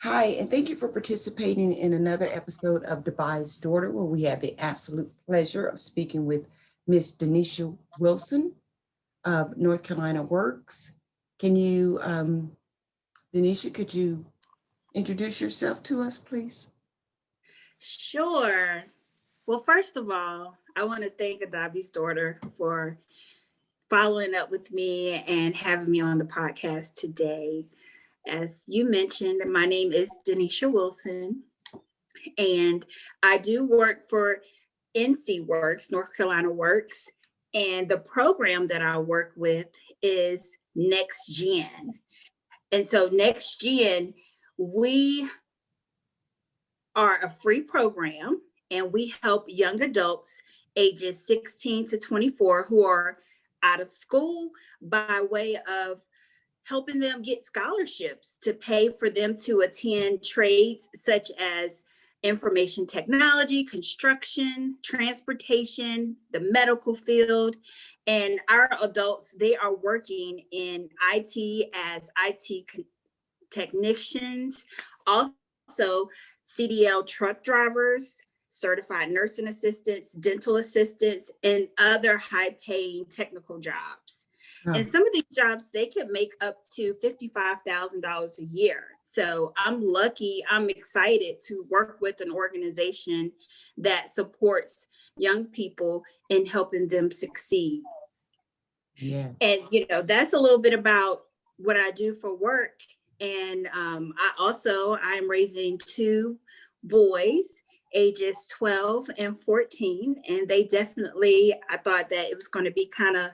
Hi, and thank you for participating in another episode of Dubai's Daughter, where we have the absolute pleasure of speaking with Miss Doneisha Wilson of North Carolina Works. Can you, Doneisha, could you introduce yourself to us, please? Sure. Well, first of all, I want to thank Adabi's daughter for following up with me and having me on the podcast today. As you mentioned, my name is Doneisha Wilson, and I do work for NC Works, North Carolina Works, and the program that I work with is NextGen. And so NextGen, we are a free program and we help young adults ages 16 to 24 who are out of school by way of helping them get scholarships to pay for them to attend trades such as information technology, construction, transportation, the medical field. And our adults, they are working in IT as IT technicians, also CDL truck drivers, certified nursing assistants, dental assistants, and other high paying technical jobs. Oh, And some of these jobs, they can make up to $55,000 a year. So I'm lucky, I'm excited to work with an organization that supports young people in helping them succeed. yes. And, that's a little bit about what I do for work. And I'm raising two boys, ages 12 and 14. And I thought that it was going to be kind of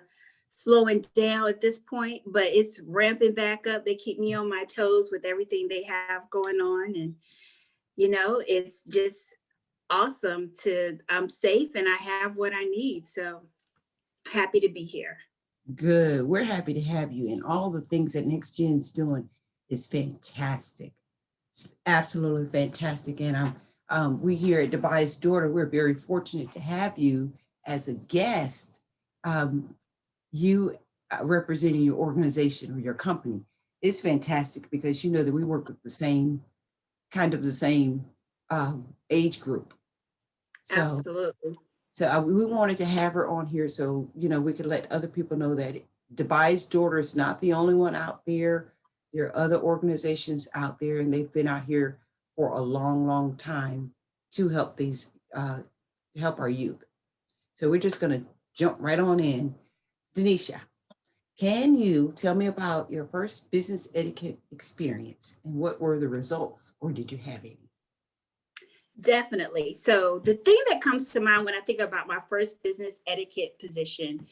slowing down at this point, but it's ramping back up. They keep me on my toes with everything they have going on. And, it's just awesome I'm safe and I have what I need. So happy to be here. Good. We're happy to have you. And all the things that NextGen's doing is fantastic. It's absolutely fantastic. And we here at Dubai's Daughter, we're very fortunate to have you as a guest. You representing your organization or your company is fantastic because you know that we work with the same age group. So, Absolutely. so we wanted to have her on here so, we could let other people know that Dubai's Daughter is not the only one out there. There are other organizations out there, and they've been out here for a long, long time to help help our youth. So we're just going to jump right on in. Doneisha, can you tell me about your first business etiquette experience and what were the results, or did you have any? Definitely. So the thing that comes to mind when I think about my first business etiquette position,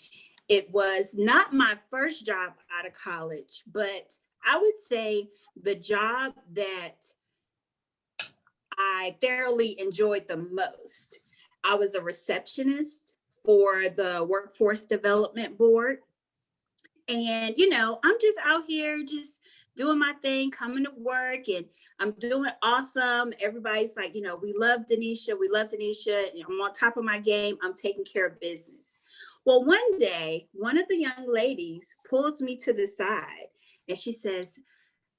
it was not my first job out of college, but I would say the job that I thoroughly enjoyed the most. I was a receptionist for the Workforce Development Board. And, I'm just out here just doing my thing, coming to work, and I'm doing awesome. Everybody's like, we love Doneisha. We love Doneisha. I'm on top of my game. I'm taking care of business. Well, one day, one of the young ladies pulls me to the side and she says,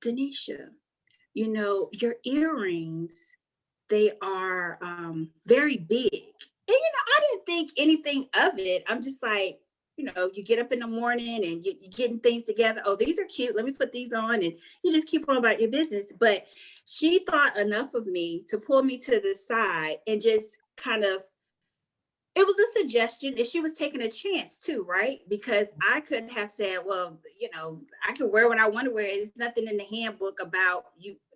Doneisha, your earrings, they are very big. And, I didn't think anything of it. I'm just like, you get up in the morning and you're getting things together. Oh, these are cute. Let me put these on. And you just keep on about your business. But she thought enough of me to pull me to the side and just kind of, it was a suggestion and she was taking a chance too, right? Because I could have said, well, I can wear what I want to wear. There's nothing in the handbook about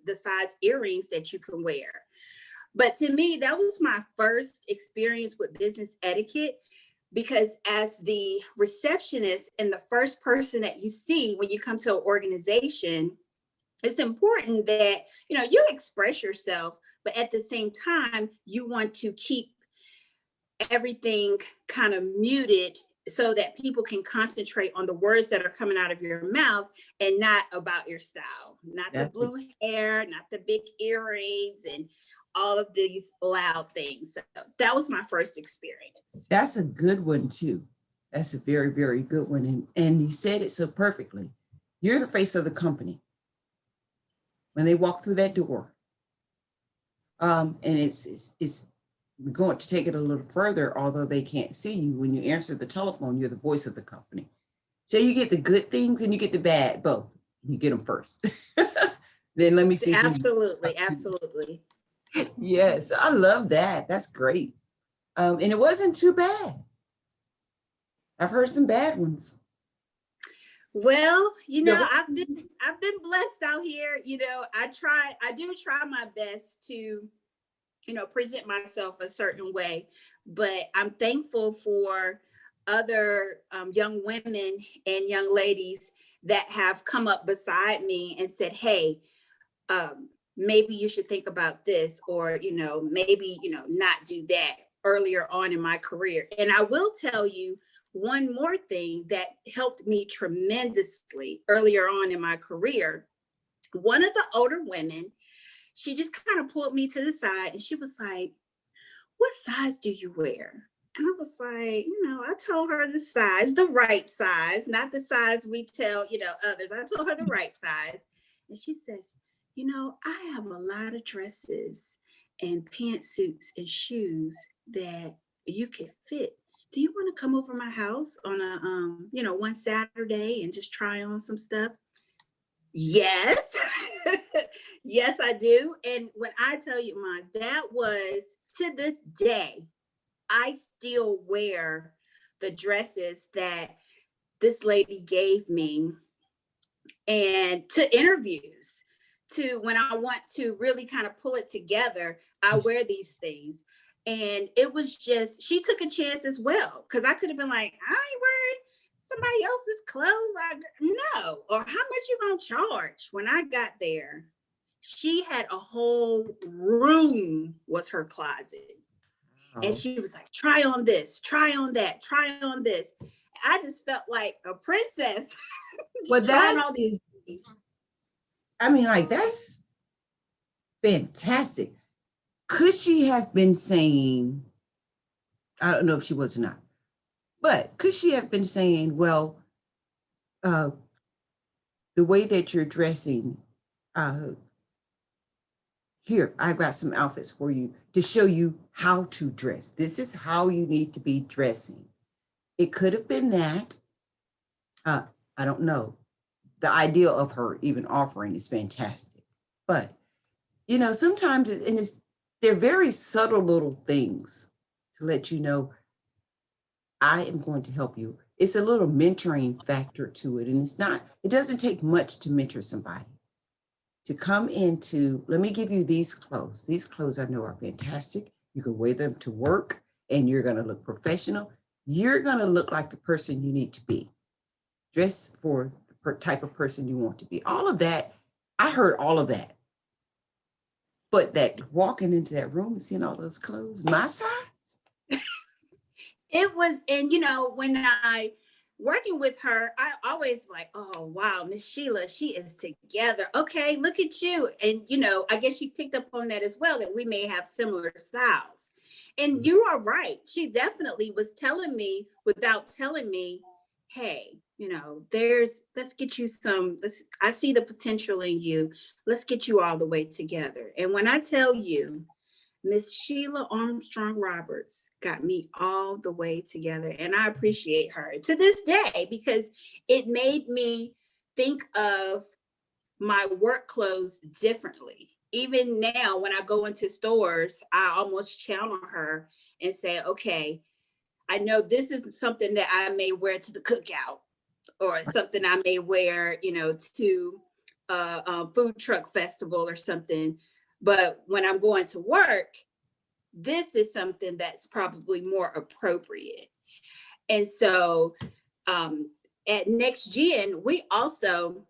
the size earrings that you can wear. But to me, that was my first experience with business etiquette, because as the receptionist and the first person that you see when you come to an organization, it's important that, you express yourself, but at the same time, you want to keep everything kind of muted so that people can concentrate on the words that are coming out of your mouth and not about your style, not the blue hair, not the big earrings and all of these loud things. So that was my first experience. That's a good one too. That's a very, very good one. And you said it so perfectly. You're the face of the company. When they walk through that door, And it's we're going to take it a little further, although they can't see you. When you answer the telephone, you're the voice of the company. So you get the good things and you get the bad, both. You get them first. Then let me see who Absolutely, absolutely. Yes, I love that. That's great. And it wasn't too bad. I've heard some bad ones. Well, Yeah. I've been blessed out here. I do try my best to, present myself a certain way, but I'm thankful for other young women and young ladies that have come up beside me and said, hey, maybe you should think about this, or, maybe, not do that earlier on in my career. And I will tell you one more thing that helped me tremendously earlier on in my career. One of the older women, she just kind of pulled me to the side and she was like, what size do you wear? And I was like, I told her the right size, not the size we tell, others. I told her the right size. And she says, I have a lot of dresses and pantsuits and shoes that you can fit. Do you want to come over my house on a, one Saturday and just try on some stuff? Yes. Yes, I do. And when I tell you, that was, to this day, I still wear the dresses that this lady gave me, and to interviews, to when I want to really kind of pull it together, I wear these things. And it was just, she took a chance as well, because I could have been like, I ain't wearing somebody else's clothes. No. Or how much you gonna charge? When I got there, she had a whole room was her closet. And she was like, try on this, try on that, try on this. I just felt like a princess. Well, trying all these things. I mean, like, that's fantastic. Could she have been saying, I don't know if she was or not, but could she have been saying, well, the way that you're dressing, here, I've got some outfits for you to show you how to dress. This is how you need to be dressing. It could have been that. I don't know. The idea of her even offering is fantastic. But, sometimes, they're very subtle little things to let you know, I am going to help you. It's a little mentoring factor to it. And it doesn't take much to mentor somebody. To come into, let me give you these clothes. These clothes I know are fantastic. You can wear them to work and you're going to look professional. You're going to look like the person you need to be. Dress for the type of person you want to be. All of that, I heard all of that. But that walking into that room and seeing all those clothes, my size. It was, and when I working with her, I always like, oh wow, Miss Sheila, she is together. Okay, look at you. And I guess she picked up on that as well, that we may have similar styles. And you are right. She definitely was telling me without telling me, hey, let's get you I see the potential in you. Let's get you all the way together. And when I tell you, Miss Sheila Armstrong Roberts got me all the way together, and I appreciate her to this day, because it made me think of my work clothes differently. Even now, when I go into stores, I almost channel her and say, okay, I know this is something that I may wear to the cookout, or something I may wear, to a food truck festival or something. But when I'm going to work, this is something that's probably more appropriate. And so at NextGen, we also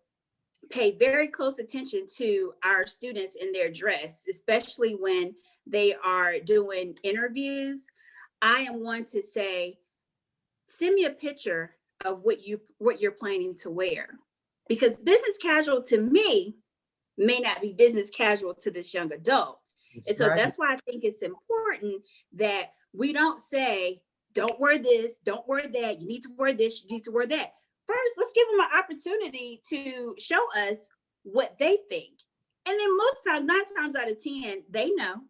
pay very close attention to our students in their dress, especially when they are doing interviews. I am one to say, send me a picture of what you're planning to wear, because business casual to me may not be business casual to this young adult. And so that's why I think it's important that we don't say, don't wear this, don't wear that, you need to wear this, you need to wear that. First, let's give them an opportunity to show us what they think. And then most times, 9 times out of 10, they know.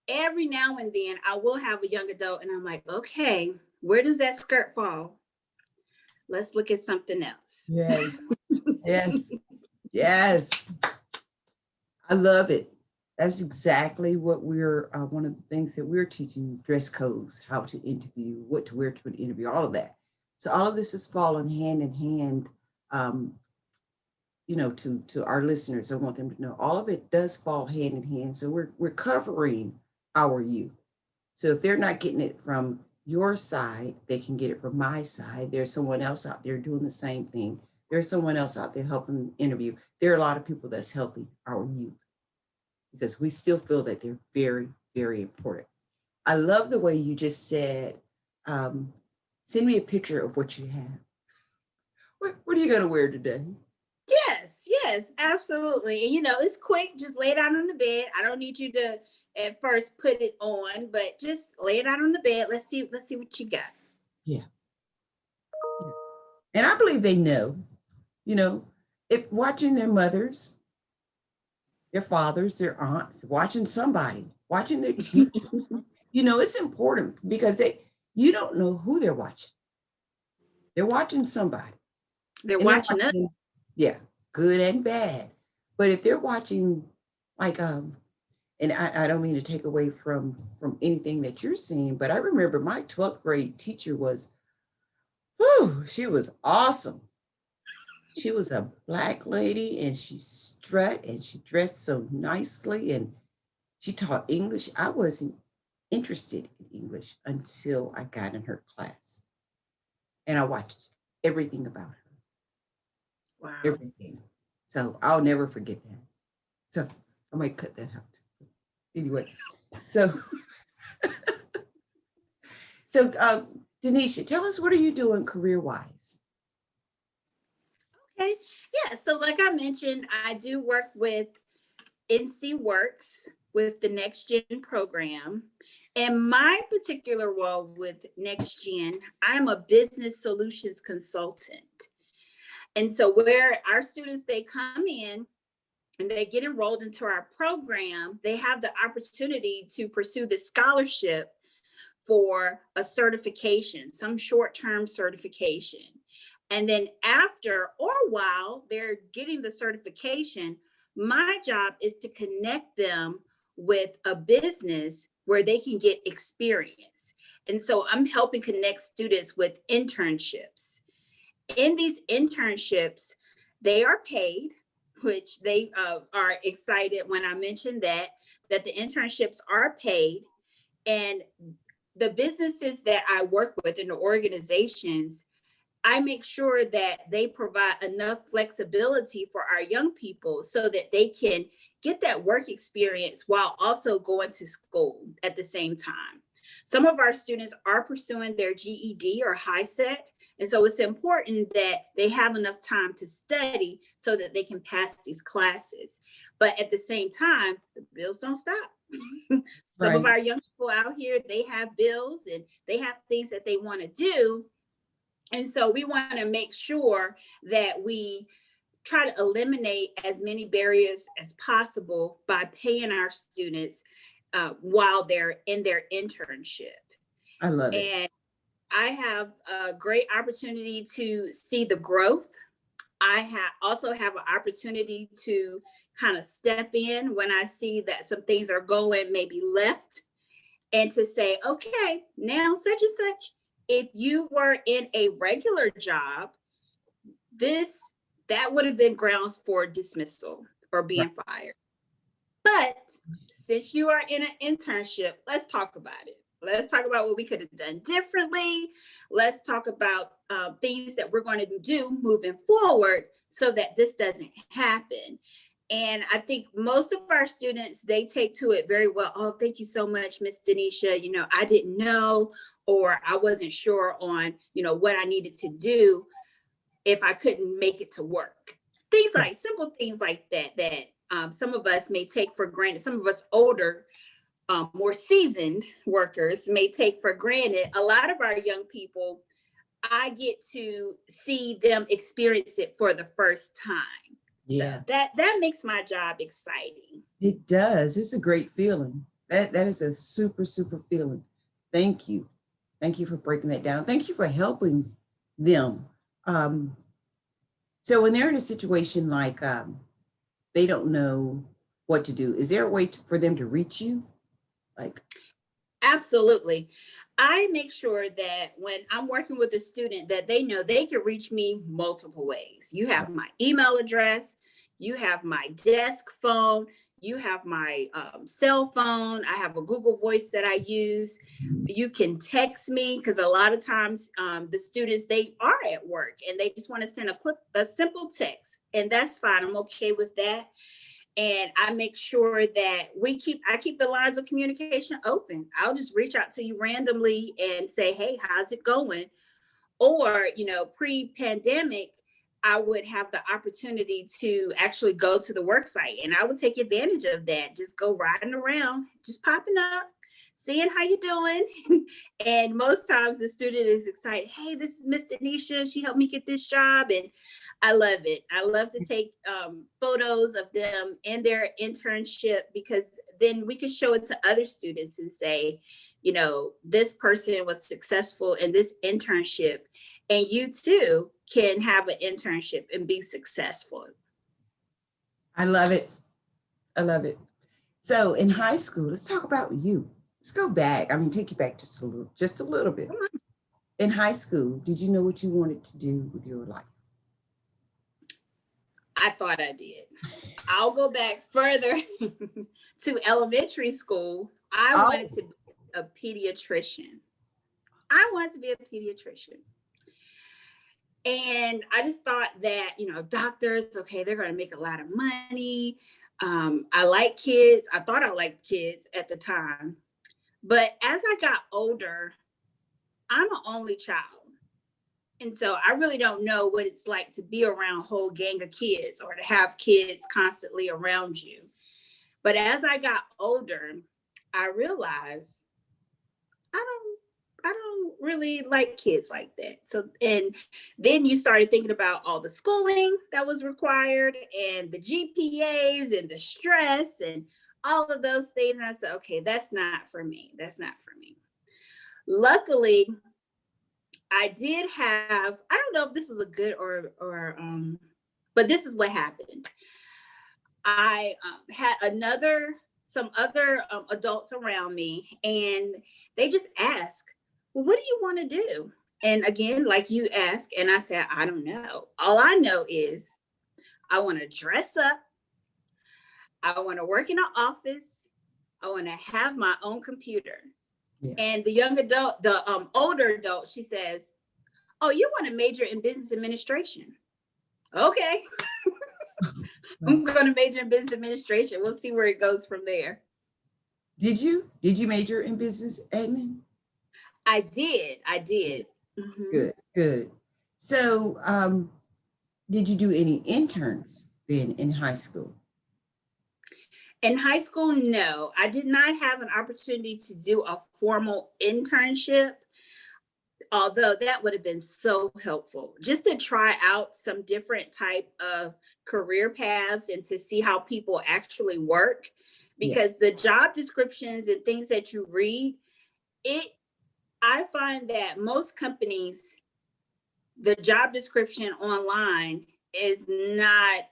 every now and then I will have a young adult and I'm like, okay, where does that skirt fall? Let's look at something else. Yes, yes, yes. I love it. That's exactly what we're, one of the things that we're teaching, dress codes, how to interview, what to wear to an interview, all of that. So all of this is falling hand in hand, um, to our listeners. I want them to know all of it does fall hand in hand. So we're covering our youth. So if they're not getting it from your side, they can get it from my side. There's someone else out there doing the same thing. There's someone else out there helping them interview. There are a lot of people that's helping our youth because we still feel that they're very, very important. I love the way you just said, send me a picture of what you have. What are you going to wear today? Yes, absolutely. And it's quick. Just lay it out on the bed. I don't need you to at first put it on, but just lay it out on the bed. Let's see what you got. Yeah. And I believe they know, if watching their mothers, their fathers, their aunts, watching somebody, watching their teachers, it's important because you don't know who they're watching. They're watching somebody. They're watching us. Yeah, good and bad. But if they're watching, like, and I don't mean to take away from anything that you're seeing, but I remember my 12th grade teacher she was awesome. She was a Black lady and she strut and she dressed so nicely and she taught English. I wasn't interested in English until I got in her class. And I watched everything about her. Wow. Everything. So I'll never forget that. So I might cut that out. Anyway, so Doneisha, tell us, what are you doing career-wise? Okay. Yeah. So like I mentioned, I do work with NC Works with the NextGen program. And my particular role with NextGen, I'm a business solutions consultant. And so where our students, they come in and they get enrolled into our program, they have the opportunity to pursue the scholarship for a certification, some short-term certification. And then after or while they're getting the certification, my job is to connect them with a business where they can get experience. And so I'm helping connect students with internships. In these internships, they are paid, which they are excited when I mentioned that the internships are paid. And the businesses that I work with in the organizations, I make sure that they provide enough flexibility for our young people so that they can get that work experience while also going to school at the same time. Some of our students are pursuing their GED or HiSET, and so it's important that they have enough time to study so that they can pass these classes. But at the same time, the bills don't stop. Some of our young people out here, they have bills and they have things that they want to do. And so we want to make sure that we try to eliminate as many barriers as possible by paying our students while they're in their internship. I love it. And I have a great opportunity to see the growth. I also have an opportunity to kind of step in when I see that some things are going maybe left, and to say, okay, now such and such, if you were in a regular job, that would have been grounds for dismissal or being fired. But since you are in an internship, let's talk about it. Let's talk about what we could have done differently. Let's talk about things that we're going to do moving forward so that this doesn't happen. And I think most of our students, they take to it very well. Oh, thank you so much, Miss Doneisha. I didn't know, or I wasn't sure on, what I needed to do if I couldn't make it to work. Things like simple things like that some of us may take for granted. Some of us older, more seasoned workers may take for granted. A lot of our young people, I get to see them experience it for the first time. Yeah. So that makes my job exciting. It does. It's a great feeling. That is a super, super feeling. Thank you. Thank you for breaking that down. Thank you for helping them. So when they're in a situation like they don't know what to do, is there a way for them to reach you? Like, Absolutely. I make sure that when I'm working with a student that they know they can reach me multiple ways. You have my email address, you have my desk phone, you have my cell phone. I have a Google Voice that I use. You can text me because a lot of times the students, they are at work and they just want to send a simple text, and that's fine. I'm okay with that. And I make sure that I keep the lines of communication open. I'll just reach out to you randomly and say, hey, how's it going? Or, pre-pandemic, I would have the opportunity to actually go to the work site, and I would take advantage of that. Just go riding around, just popping up, seeing how you doing. And most times the student is excited. Hey, this is Miss Doneisha. She helped me get this job. And I love it. I love to take photos of them in their internship, because then we can show it to other students and say, this person was successful in this internship, and you too can have an internship and be successful. I love it. I love it. So in high school, let's talk about you. Let's go back. Take you back just a little bit. In high school, did you know what you wanted to do with your life? I thought I did. I'll go back further to elementary school. I wanted to be a pediatrician. I wanted to be a pediatrician. And I just thought that, doctors, okay, they're going to make a lot of money. I like kids. I thought I liked kids at the time. But as I got older, I'm an only child. And so I really don't know what it's like to be around a whole gang of kids or to have kids constantly around you. But as I got older, I realized I don't really like kids like that. So, and then you started thinking about all the schooling that was required and the GPAs and the stress and all of those things. And I said, okay, that's not for me. That's not for me. Luckily, I did have, I don't know if this is a good but this is what happened. I had some other adults around me, and they just asked, well, what do you want to do? And again, like you asked, and I said, I don't know. All I know is I want to dress up. I want to work in an office. I want to have my own computer. Yeah. And the young adult, the older adult, she says, oh, you want to major in business administration? Okay. I'm going to major in business administration. We'll see where it goes from there. Did you major in business admin? I did. Mm-hmm. Good. So did you do any interns then in high school? In high school, no. I did not have an opportunity to do a formal internship, although that would have been so helpful just to try out some different type of career paths and to see how people actually work, because the job descriptions and things that you read, I find that most companies, the job description online is not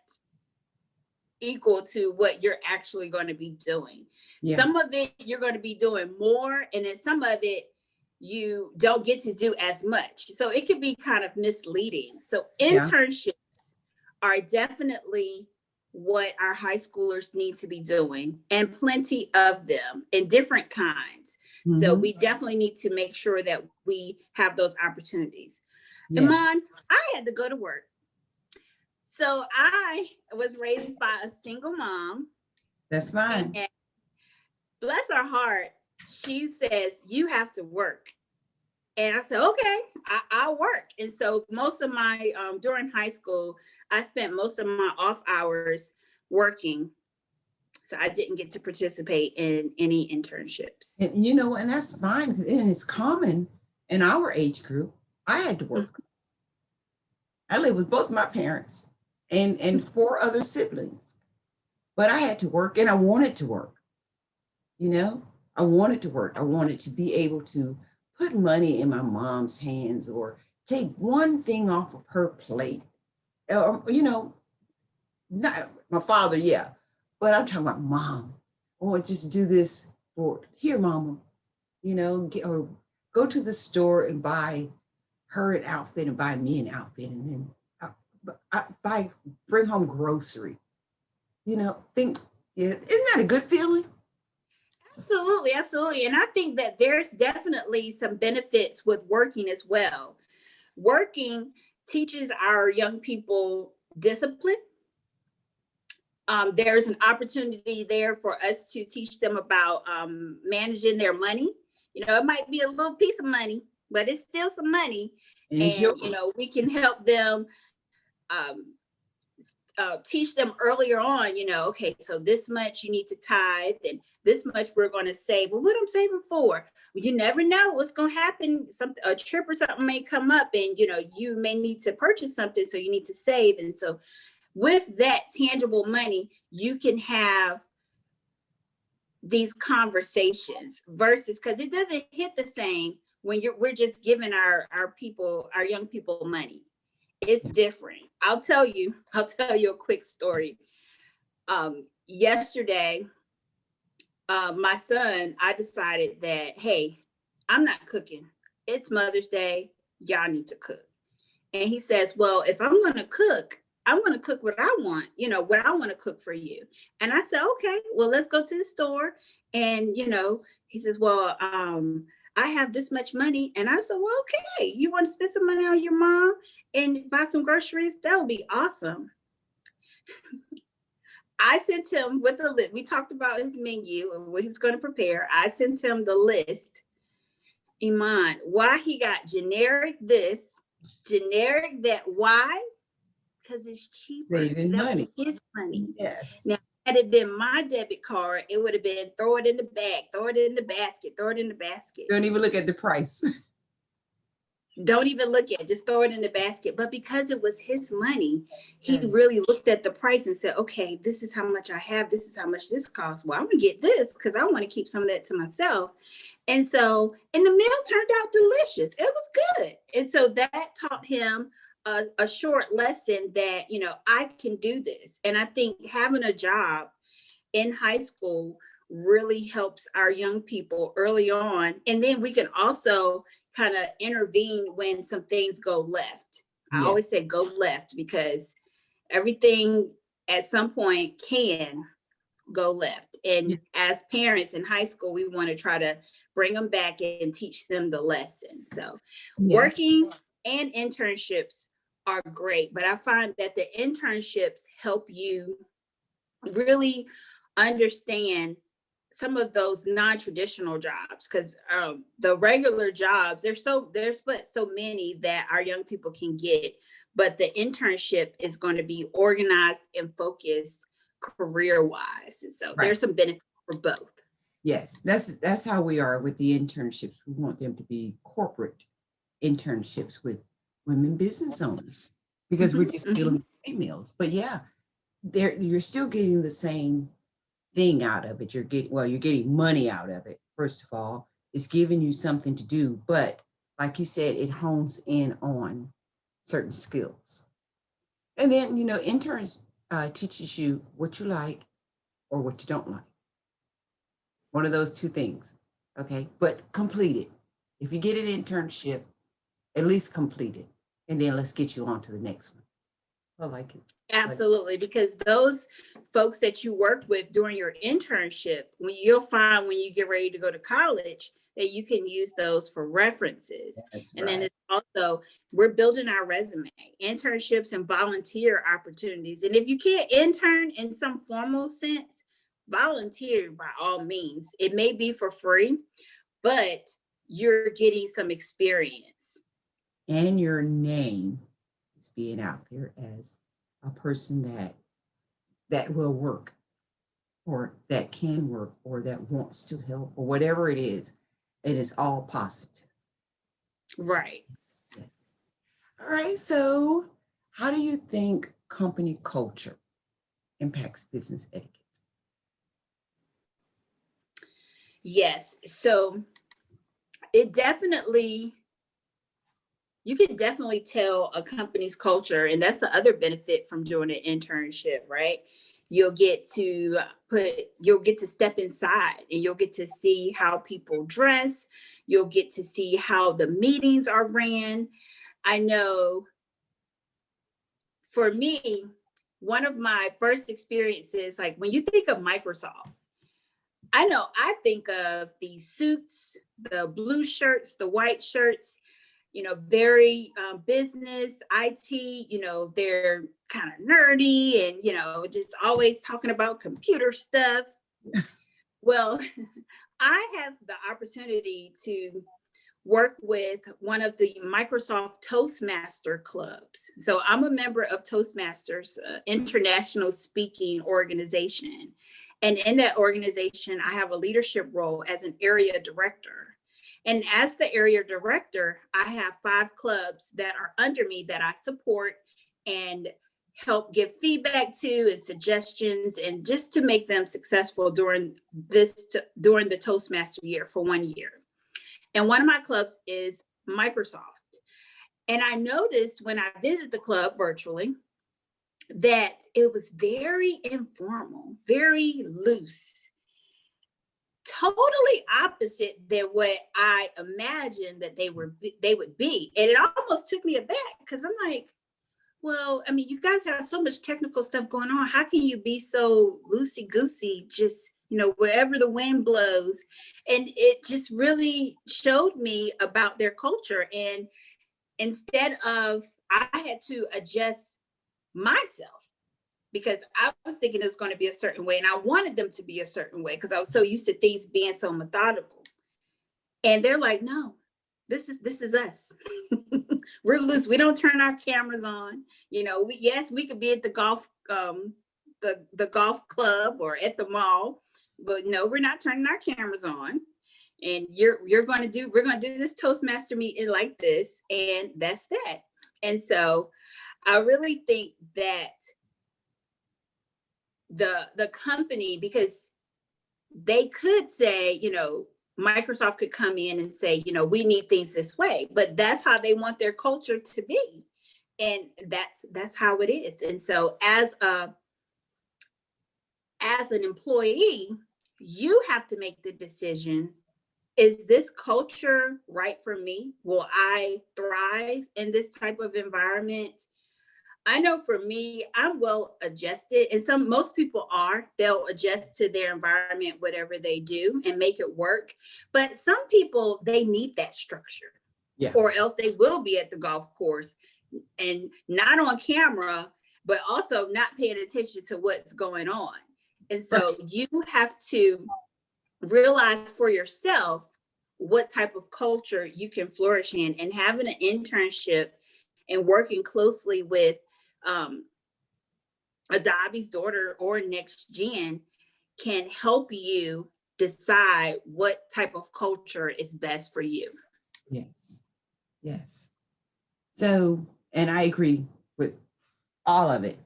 equal to what you're actually going to be doing. Yeah. Some of it you're going to be doing more, and then some of it you don't get to do as much. So it can be kind of misleading. So internships are definitely what our high schoolers need to be doing, and plenty of them in different kinds. Mm-hmm. So we definitely need to make sure that we have those opportunities. Yes. Iman, I had to go to work. So I was raised by a single mom. That's fine. And bless her heart, she says, you have to work. And I said, okay, I'll work. And so most of my, during high school, I spent most of my off hours working. So I didn't get to participate in any internships. And and that's fine. And it's common in our age group. I had to work. I lived with both my parents and 4 other siblings, but I had to work, and I wanted to work. You know, I wanted to work. I wanted to be able to put money in my mom's hands or take one thing off of her plate. You know, not my father, yeah, but I'm talking about mom. I want to just do this for here, mama. You know, or go to the store and buy her an outfit and buy me an outfit, and then bring home grocery. You know, think, yeah, isn't that a good feeling? Absolutely, absolutely. And I think that there's definitely some benefits with working as well. Working teaches our young people discipline. There's an opportunity there for us to teach them about managing their money. You know, it might be a little piece of money, but it's still some money. And, you know, we can help them um, teach them earlier on, you know, okay, so this much you need to tithe and this much we're going to save. Well, what I'm saving for? Well, you never know what's going to happen. Something, a trip or something may come up and, you know, you may need to purchase something. So you need to save. And so with that tangible money, you can have these conversations versus, because it doesn't hit the same when we're just giving our people, our young people money. It's different. I'll tell you a quick story. Yesterday, my son, I decided that, hey, I'm not cooking. It's Mother's Day. Y'all need to cook. And he says, well, if I'm going to cook, I'm going to cook what I want, you know, what I want to cook for you. And I said, okay, well, let's go to the store. And, you know, he says, well, I have this much money. And I said, well, okay, you want to spend some money on your mom and buy some groceries? That would be awesome. I sent him with the list. We talked about his menu and what he was going to prepare. I sent him the list. Iman, why he got generic this, generic that. Why? Because it's cheaper. Saving money. His money. Yes. Now, had it been my debit card, it would have been throw it in the bag, throw it in the basket, throw it in the basket. Don't even look at the price. Don't even look at it, just throw it in the basket. But because it was his money, he really looked at the price and said, okay, this is how much I have. This is how much this costs. Well, I'm going to get this because I want to keep some of that to myself. And so, and the meal turned out delicious. It was good. And so that taught him a short lesson that, you know, I can do this. And I think having a job in high school really helps our young people early on. And then we can also kind of intervene when some things go left. I always say go left because everything at some point can go left. And as parents in high school, we want to try to bring them back and teach them the lesson. So working and internships are great, but I find that the internships help you really understand some of those non-traditional jobs, because the regular jobs, there's but so many that our young people can get, but the internship is going to be organized and focused career-wise. And so there's some benefit for both. Yes, that's how we are with the internships. We want them to be corporate internships with women business owners because we're just dealing with females. But yeah, you're still getting the same thing out of it. You're getting money out of it. First of all, it's giving you something to do, but like you said, it hones in on certain skills. And then, you know, interns teaches you what you like or what you don't like. One of those two things. Okay, but complete it. If you get an internship, at least complete it. And then let's get you on to the next one. I like it. Absolutely, because those folks that you work with during your internship, when you'll find when you get ready to go to college, that you can use those for references. And then it's also, we're building our resume, internships and volunteer opportunities. And if you can't intern in some formal sense, volunteer by all means. It may be for free, but you're getting some experience. And your name is being out there as a person that will work or that can work or that wants to help or whatever it is. It is all positive. Right. Yes. All right. So how do you think company culture impacts business etiquette? Yes. So it definitely, you can definitely tell a company's culture, and that's the other benefit from doing an internship, right? You'll get to you'll get to step inside and you'll get to see how people dress. You'll get to see how the meetings are ran. I know for me, one of my first experiences, like when you think of Microsoft, I know I think of these suits, the blue shirts, the white shirts, very business, IT, they're kind of nerdy and, just always talking about computer stuff. Well, I have the opportunity to work with one of the Microsoft Toastmaster clubs. So I'm a member of Toastmasters, international speaking organization. And in that organization, I have a leadership role as an area director. And as the area director, I have 5 clubs that are under me that I support and help give feedback to and suggestions, and just to make them successful during the Toastmaster year for 1 year. And one of my clubs is Microsoft. And I noticed when I visited the club virtually that it was very informal, very loose, totally opposite than what I imagined that they would be. And it almost took me aback because I'm like, well, I mean, you guys have so much technical stuff going on. How can you be so loosey-goosey, just, wherever the wind blows? And it just really showed me about their culture. And instead of, I had to adjust myself because I was thinking it was going to be a certain way and I wanted them to be a certain way because I was so used to things being so methodical. And they're like, no, this is us. We're loose. We don't turn our cameras on. We could be at the golf, the golf club or at the mall, but no, we're not turning our cameras on. And we're going to do this Toastmaster meeting like this, and that's that. And so I really think that the company, because they could say, Microsoft could come in and say, we need things this way, but that's how they want their culture to be. And that's how it is. And so as an employee, you have to make the decision, is this culture right for me? Will I thrive in this type of environment? I know for me, I'm well adjusted, and most people are. They'll adjust to their environment, whatever they do, and make it work. But some people, they need that structure, or else they will be at the golf course and not on camera, but also not paying attention to what's going on. And so you have to realize for yourself what type of culture you can flourish in, and having an internship and working closely with Adobe's daughter or NextGen can help you decide what type of culture is best for you. Yes. So, and I agree with all of it.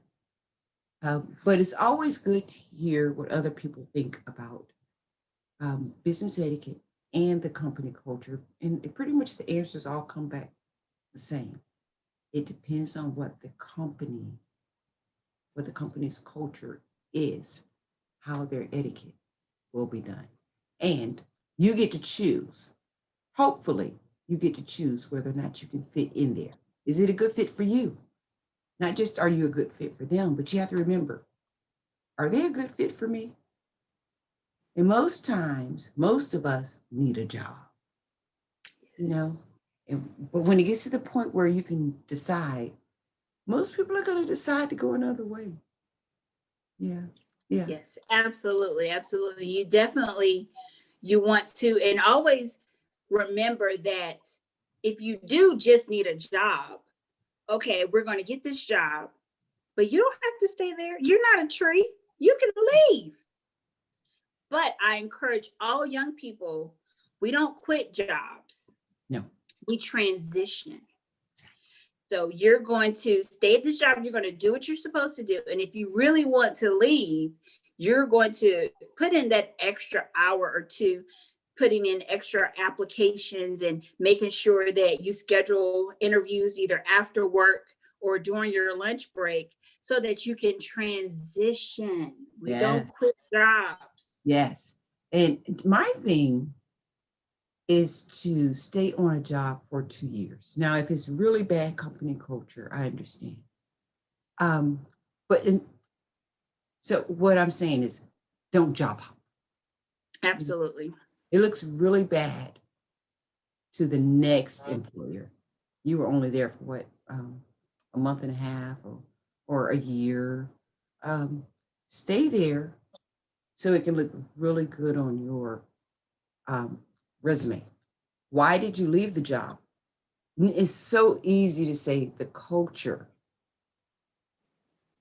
But it's always good to hear what other people think about business etiquette and the company culture. And pretty much the answers all come back the same. It depends on what the company's culture is, how their etiquette will be done. And you get to choose. Hopefully, you get to choose whether or not you can fit in there. Is it a good fit for you? Not just are you a good fit for them, but you have to remember, are they a good fit for me? And most times, most of us need a job, but when it gets to the point where you can decide, most people are going to decide to go another way. Yeah. Yes, absolutely. You want to, and always remember that if you do just need a job, okay, we're going to get this job, but you don't have to stay there. You're not a tree. You can leave. But I encourage all young people, we don't quit jobs. No. We transition. So you're going to stay at this job. You're going to do what you're supposed to do. And if you really want to leave, you're going to put in that extra hour or two, putting in extra applications and making sure that you schedule interviews either after work or during your lunch break so that you can transition. We don't Yes. quit jobs. Yes. And my thing is to stay on a job for 2 years. Now, if it's really bad company culture, I understand. But so what I'm saying is don't job hop. Absolutely. It looks really bad to the next employer. You were only there for what, a month and a half or a year. Stay there so it can look really good on your resume. Why did you leave the job? It's so easy to say the culture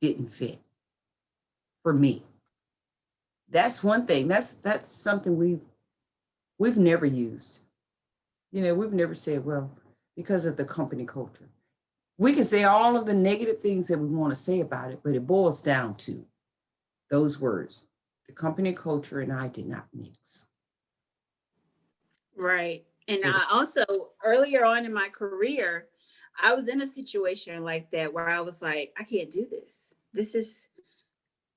didn't fit for me. That's one thing. That's something we've never used. We've never said, well, because of the company culture. We can say all of the negative things that we want to say about it, but it boils down to those words. The company culture and I did not mix. Right. And So I also, earlier on in my career, I was in a situation like that where I was like, I can't do this.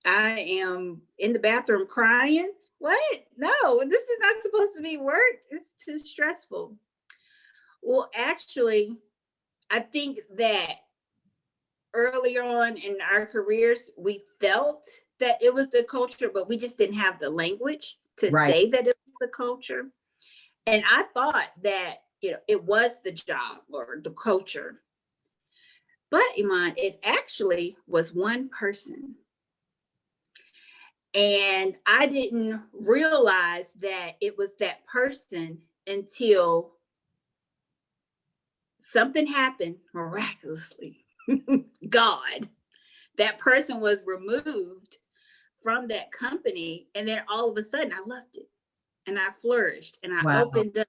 I am in the bathroom crying. What? No, this is not supposed to be work. It's too stressful. Well, actually, I think that earlier on in our careers, we felt that it was the culture, but we just didn't have the language to right. say that it was the culture. And I thought that, it was the job or the culture. But Iman, it actually was one person. And I didn't realize that it was that person until something happened miraculously. God, that person was removed from that company. And then all of a sudden I loved it and I flourished and I Wow. opened up.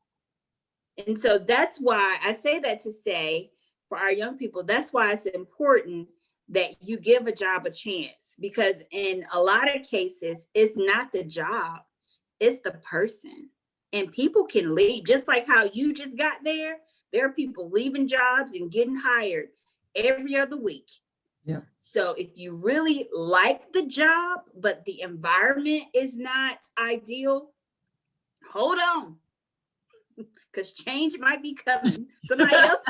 And so that's why I say that to say for our young people, that's why it's important that you give a job a chance, because in a lot of cases, it's not the job, it's the person. And people can leave, just like how you just got there. There are people leaving jobs and getting hired every other week. Yeah. So if you really like the job, but the environment is not ideal, hold on, because change might be coming. Somebody else,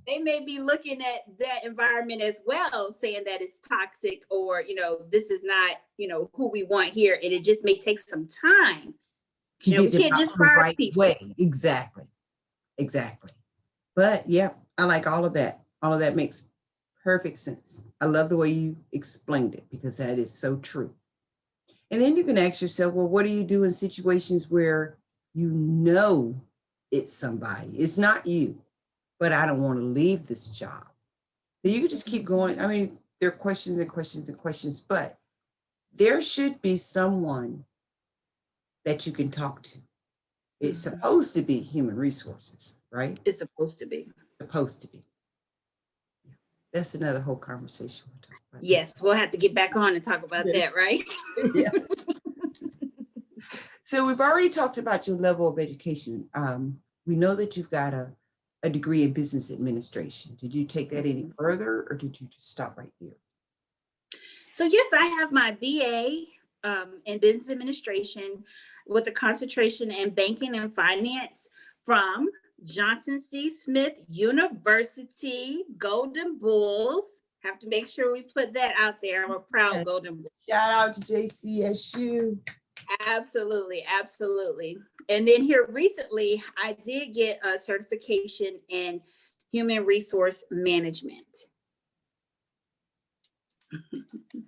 they may be looking at that environment as well, saying that it's toxic or, this is not, who we want here. And it just may take some time. We can't just fire right people. way. Exactly. But yeah, I like all of that. All of that makes perfect sense. I love the way you explained it because that is so true. And then you can ask yourself, well, what do you do in situations where it's somebody? It's not you, but I don't want to leave this job. So you can just keep going. I mean, there are questions and questions and questions, but there should be someone that you can talk to. It's supposed to be human resources, right? It's supposed to be. Supposed to be. That's another whole conversation we'll talk about. Yes, we'll have to get back on and talk about that, right? Yeah. So we've already talked about your level of education. We know that you've got a degree in business administration. Did you take that any further or did you just stop right here? So yes, I have my BA in business administration with a concentration in banking and finance from Johnson C. Smith University, Golden Bulls. Have to make sure we put that out there. I'm a proud Golden Bull. Shout out to JCSU. Absolutely. And then here recently, I did get a certification in human resource management.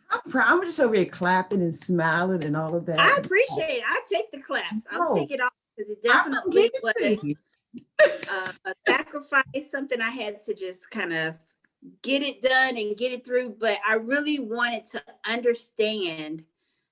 I'm proud. I'm just over here clapping and smiling and all of that. I appreciate it. I take the claps. I'll take it off because it definitely was a sacrifice, something I had to just kind of get it done and get it through. But I really wanted to understand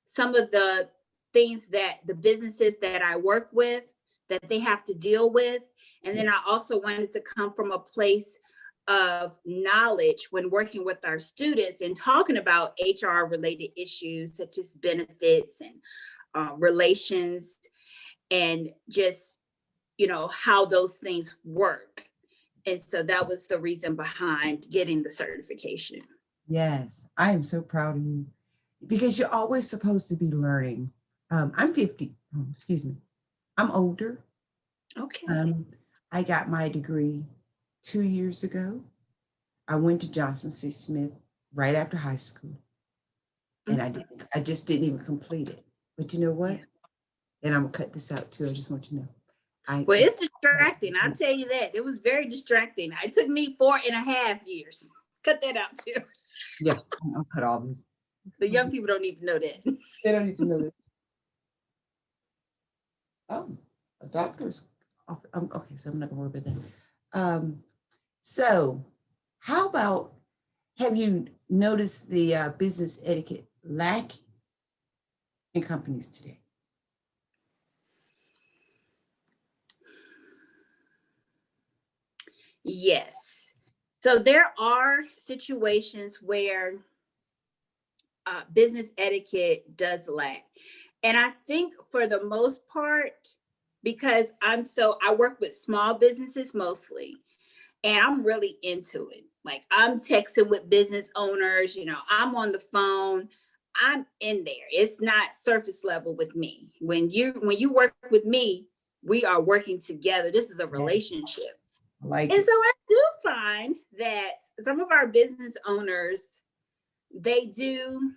some of the things that the businesses that I work with, that they have to deal with. And then I also wanted to come from a place of knowledge when working with our students and talking about HR related issues such as benefits and relations, and just, how those things work. And so that was the reason behind getting the certification. Yes, I am so proud of you because you're always supposed to be learning. I'm 50, excuse me. I'm older. Okay. I got my degree 2 years ago. I went to Johnson C. Smith right after high school. And I just didn't even complete it. But you know what? Yeah. And I'm gonna cut this out too. I just want you to know. Well, it's distracting. I'll tell you that. It was very distracting. It took me 4.5 years. Cut that out too. Yeah, I'll cut all this. The young people don't need to know that. They don't need to know this. Oh, a doctor's office. Okay, so I'm not gonna worry about that. So how about, have you noticed the business etiquette lacking in companies today? Yes. So there are situations where business etiquette does lack. And I think for the most part, because I work with small businesses mostly, and I'm really into it. Like, I'm texting with business owners, I'm on the phone, I'm in there. It's not surface level with me. When you work with me, we are working together. This is a relationship. Like, and so I do find that some of our business owners, they do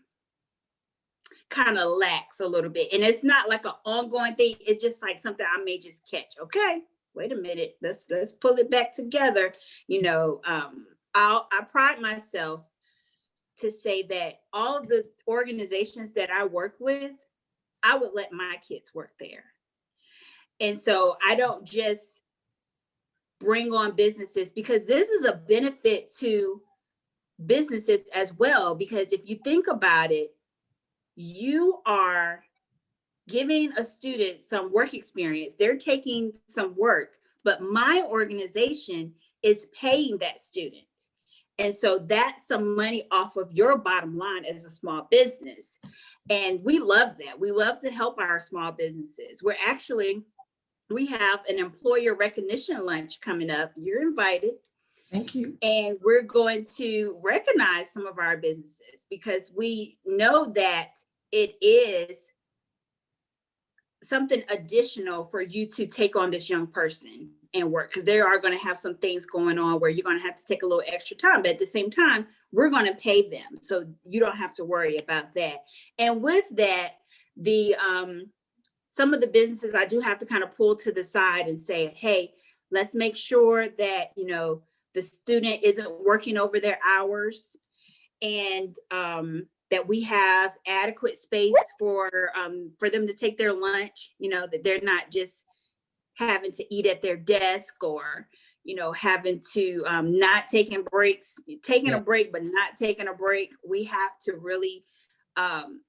kind of lax a little bit. And it's not like an ongoing thing. It's just like something I may just catch. Okay, wait a minute. Let's pull it back together. I pride myself to say that all of the organizations that I work with, I would let my kids work there. And so I don't just bring on businesses, because this is a benefit to businesses as well. Because if you think about it, you are giving a student some work experience. They're taking some work, but my organization is paying that student. And so that's some money off of your bottom line as a small business. And we love that. We love to help our small businesses. We have an employer recognition lunch coming up. You're invited. thank you. And we're going to recognize some of our businesses, because we know that it is something additional for you to take on this young person and work, because they are going to have some things going on where you're going to have to take a little extra time. But at the same time, we're going to pay them. So you don't have to worry about that. And with that, some of the businesses I do have to kind of pull to the side and say, hey, let's make sure that, the student isn't working over their hours, and that we have adequate space for them to take their lunch, that they're not just having to eat at their desk, or, having to not taking breaks, taking a break, but not taking a break. We have to really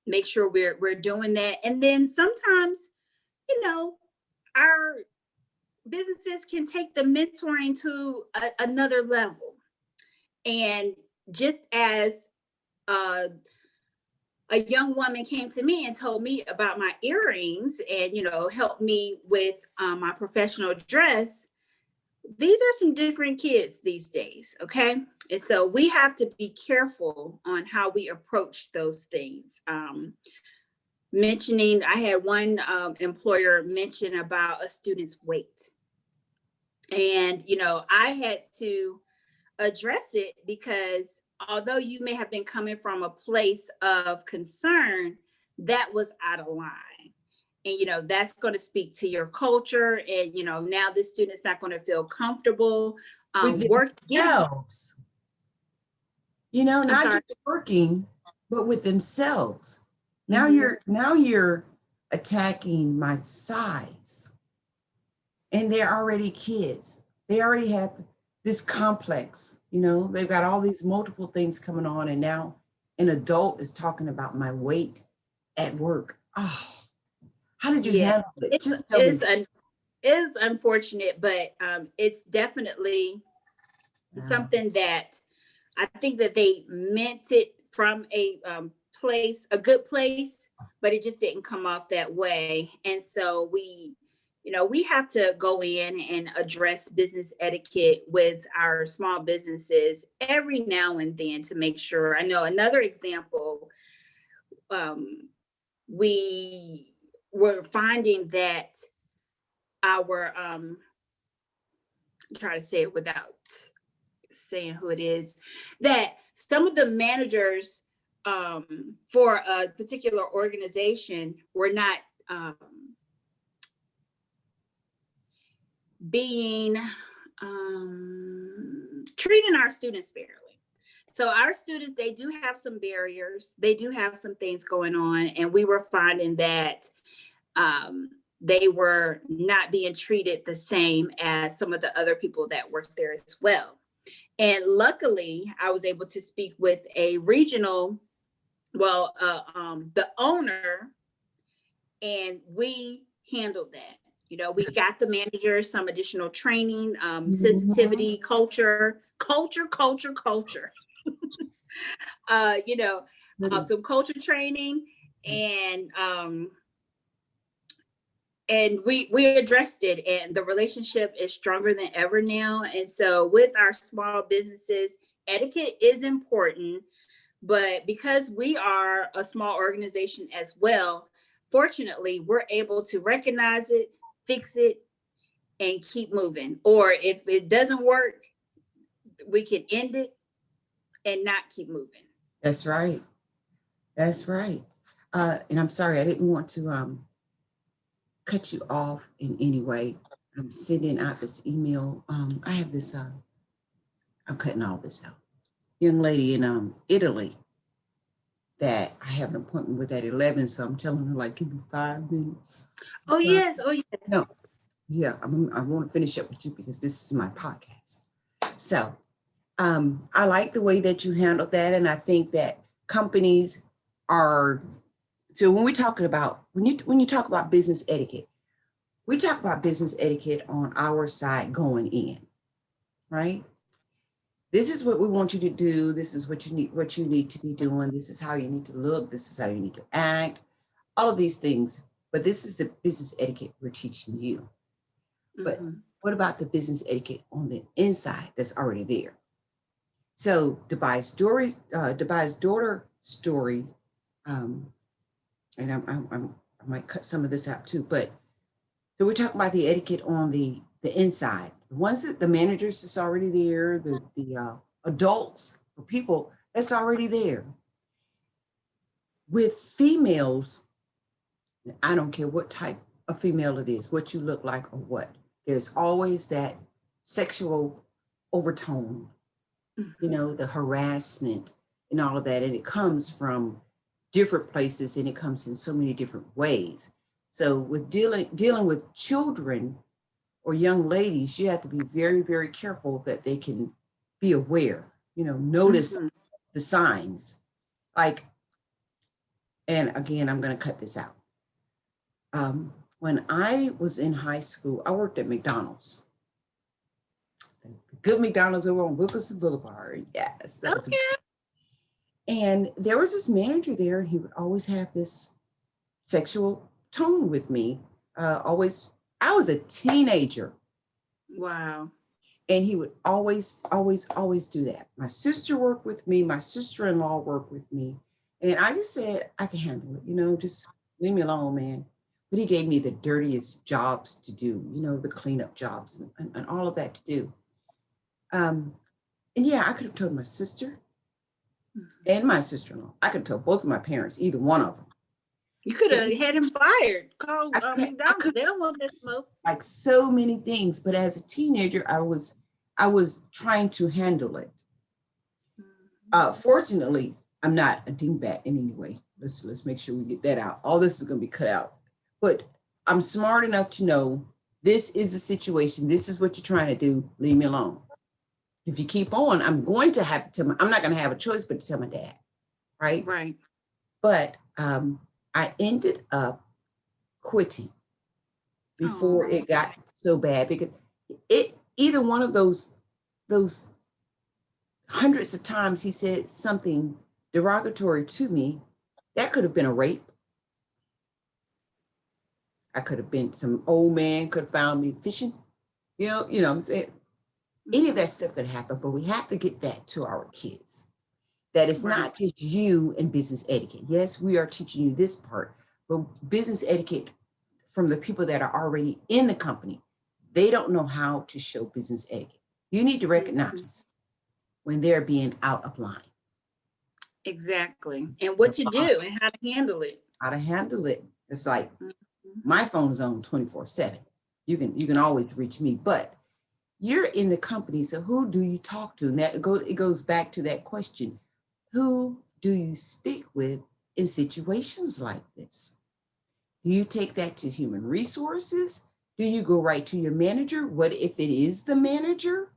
make sure we're doing that. And then sometimes, our businesses can take the mentoring to another level. And just as a young woman came to me and told me about my earrings and, helped me with my professional dress, these are some different kids these days, okay? And so we have to be careful on how we approach those things. I had one employer mention about a student's weight. And, I had to address it, because although you may have been coming from a place of concern, that was out of line. And, that's going to speak to your culture. And, now this student's not going to feel comfortable With themselves. Not just working, but with themselves. Now you're attacking my size. And they're already kids. They already have this complex, they've got all these multiple things coming on. And now an adult is talking about my weight at work. Oh, how did you handle it? Just tell me. It's unfortunate, but it's definitely It's Wow. something that I think that they meant it from a place, a good place, but it just didn't come off that way. And so we have to go in and address business etiquette with our small businesses every now and then to make sure. I know another example, we were finding that our try to say it without saying who it is, that some of the managers for a particular organization were not being treating our students fairly. So our students, they do have some barriers, they do have some things going on, and we were finding that they were not being treated the same as some of the other people that worked there as well. And luckily, I was able to speak with a regional, the owner, and we handled that. We got the manager some additional training, sensitivity, culture, some culture training, and we addressed it, and the relationship is stronger than ever now. And so with our small businesses, etiquette is important, but because we are a small organization as well, fortunately, we're able to recognize it, fix it, and keep moving. Or if it doesn't work, we can end it and not keep moving. That's right. That's right. And I'm sorry, I didn't want to cut you off in any way. I'm sending out this email. I have this, I'm cutting all this out. Young lady in Italy that I have an appointment with at 11. So I'm telling her, like, give me 5 minutes. Oh, yes. Oh, yes. No. Yeah, I want to finish up with you because this is my podcast. So I like the way that you handled that. And I think that companies are, so when we're talking about, when you talk about business etiquette, we talk about business etiquette on our side going in, right? This is what we want you to do. This is what you need to be doing. This is how you need to look. This is how you need to act, all of these things. But this is the business etiquette we're teaching you. But what about the business etiquette on the inside that's already there? So Dubai's daughter story, and I might cut some of this out too, but so we're talking about the etiquette on the inside. The ones that the managers that's already there, the adults, the people that's already there. With females, I don't care what type of female it is, what you look like or what, there's always that sexual overtone, the harassment and all of that. And it comes from different places and it comes in so many different ways. So with dealing with children or young ladies, you have to be very, very careful that they can be aware, notice the signs. Like, and again, I'm going to cut this out. When I was in high school, I worked at McDonald's. The good McDonald's over on Wilkinson Boulevard. Yes. Okay. And there was this manager there, and he would always have this sexual tone with me. I was a teenager. Wow. And he would always do that. My sister worked with me. My sister-in-law worked with me. And I just said, I can handle it, just leave me alone, man. But he gave me the dirtiest jobs to do, the cleanup jobs and all of that to do. And yeah, I could have told my sister and my sister-in-law. I could have told both of my parents, either one of them. You could have had him fired. Call McDonald's. They don't want that smoke. Like so many things. But as a teenager, I was trying to handle it. Fortunately, I'm not a dingbat in any way. Let's make sure we get that out. All this is going to be cut out. But I'm smart enough to know this is the situation. This is what you're trying to do. Leave me alone. If you keep on, I'm going to have to I'm not going to have a choice but to tell my dad. Right? Right. But I ended up quitting before it got so bad because either one of those hundreds of times he said something derogatory to me. That could have been a rape. I could have been some old man could have found me fishing. You know what I'm saying? Any of that stuff could happen, but we have to get that to our kids. That it's Right. not just you and business etiquette. Yes, we are teaching you this part, but business etiquette from the people that are already in the company, they don't know how to show business etiquette. You need to recognize when they're being out of line. Exactly. And what to do and how to handle it. How to handle it. It's like Mhm. my phone's on 24/7. You can always reach me, but you're in the company, so who do you talk to? And it goes back to that question. Who do you speak with in situations like this? Do you take that to human resources? Do you go right to your manager? What if it is the manager?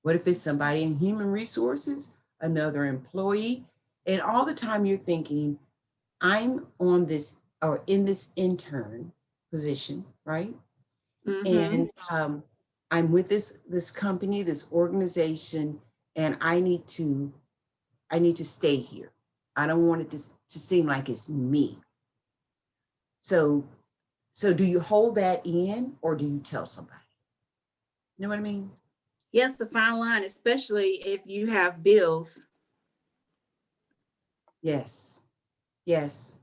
What if it's somebody in human resources, another employee? And all the time you're thinking, I'm on this or in this intern position, right? Mhm. And I'm with this company, this organization, and I need to stay here. I don't want it to seem like it's me. So do you hold that in or do you tell somebody? You know what I mean? Yes, the fine line, especially if you have bills. Yes. Yes.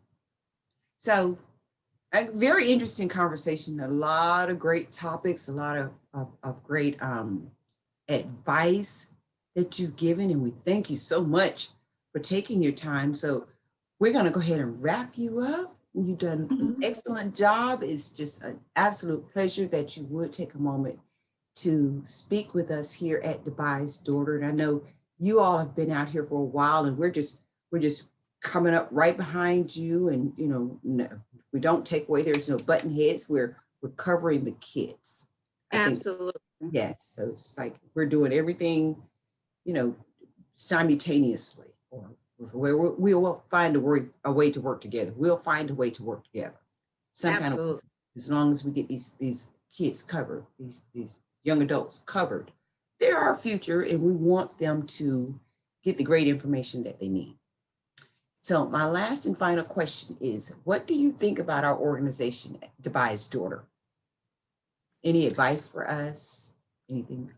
So a very interesting conversation, a lot of great topics, a lot of great advice that you've given, and we thank you so much for taking your time. So we're going to go ahead and wrap you up. You've done an excellent job. It's just an absolute pleasure that you would take a moment to speak with us here at Dubai's Daughter. And I know you all have been out here for a while, and we're just coming up right behind you. And no, we don't take away. There's no button heads. We're covering the kids. I think Absolutely. yes. So it's like we're doing everything, simultaneously, or we will find a way to work together. We'll find a way to work together. Some kind of, Absolutely. as long as we get these kids covered, these young adults covered. They're our future, and we want them to get the great information that they need. So my last and final question is, what do you think about our organization, Dubai's Daughter? Any advice for us? Anything?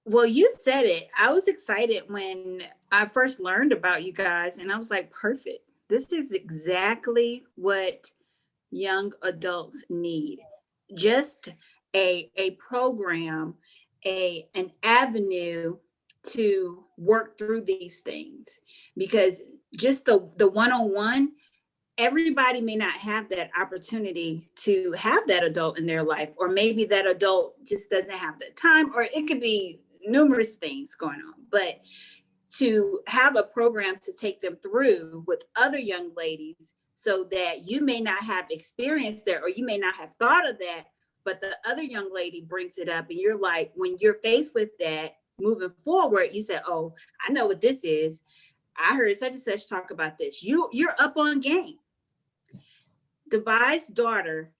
Well, you said it. I was excited when I first learned about you guys, and I was like, perfect. This is exactly what young adults need. Just a program, an avenue to work through these things. Because just the one-on-one, everybody may not have that opportunity to have that adult in their life, or maybe that adult just doesn't have the time, or it could be numerous things going on. But to have a program to take them through with other young ladies, so that you may not have experience there, or you may not have thought of that, but the other young lady brings it up, and you're like, when you're faced with that moving forward, you say, oh, I know what this is. I heard such and such talk about this. You're up on game. Dubai's Daughter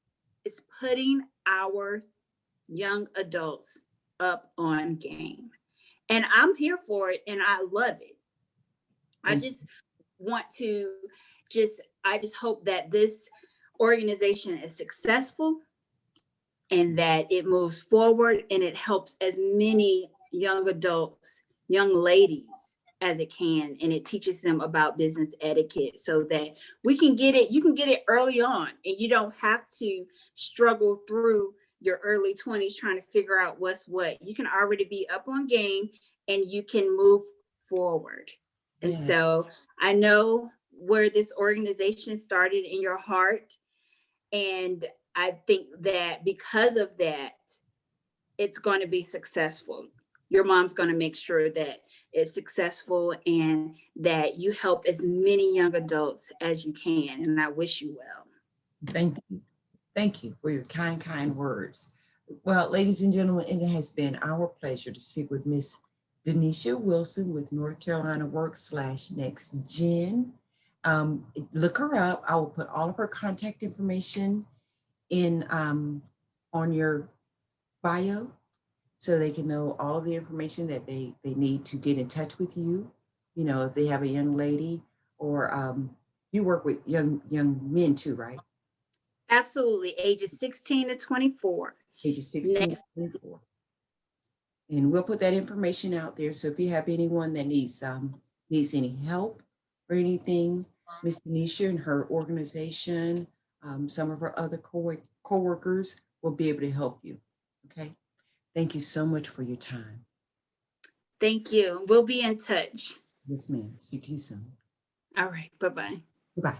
is putting our young adults up on game. And I'm here for it, and I love it. I just want to I just hope that this organization is successful, and that it moves forward, and it helps as many young adults, young ladies as it can, and it teaches them about business etiquette, so that you can get it early on, and you don't have to struggle through your early 20s trying to figure out what's what. You can already be up on game, and you can move forward. And so I know where this organization started in your heart, and I think that because of that, it's going to be successful. Your mom's going to make sure that it's successful, and that you help as many young adults as you can. And I wish you well. Thank you. Thank you for your kind words. Well, ladies and gentlemen, it has been our pleasure to speak with Miss Doneisha Wilson with North Carolina Works / NextGen. Look her up. I will put all of her contact information in on your bio, so they can know all of the information that they need to get in touch with you. You know, if they have a young lady or you work with young men too, right? Absolutely. Ages 16 to 24. Ages 16 to 24. And we'll put that information out there. So if you have anyone that needs any help or anything, Miss Doneisha and her organization, some of her other co-workers will be able to help you. Okay. Thank you so much for your time. Thank you. We'll be in touch. Yes, ma'am. Speak to you soon. All right. Bye-bye. Goodbye.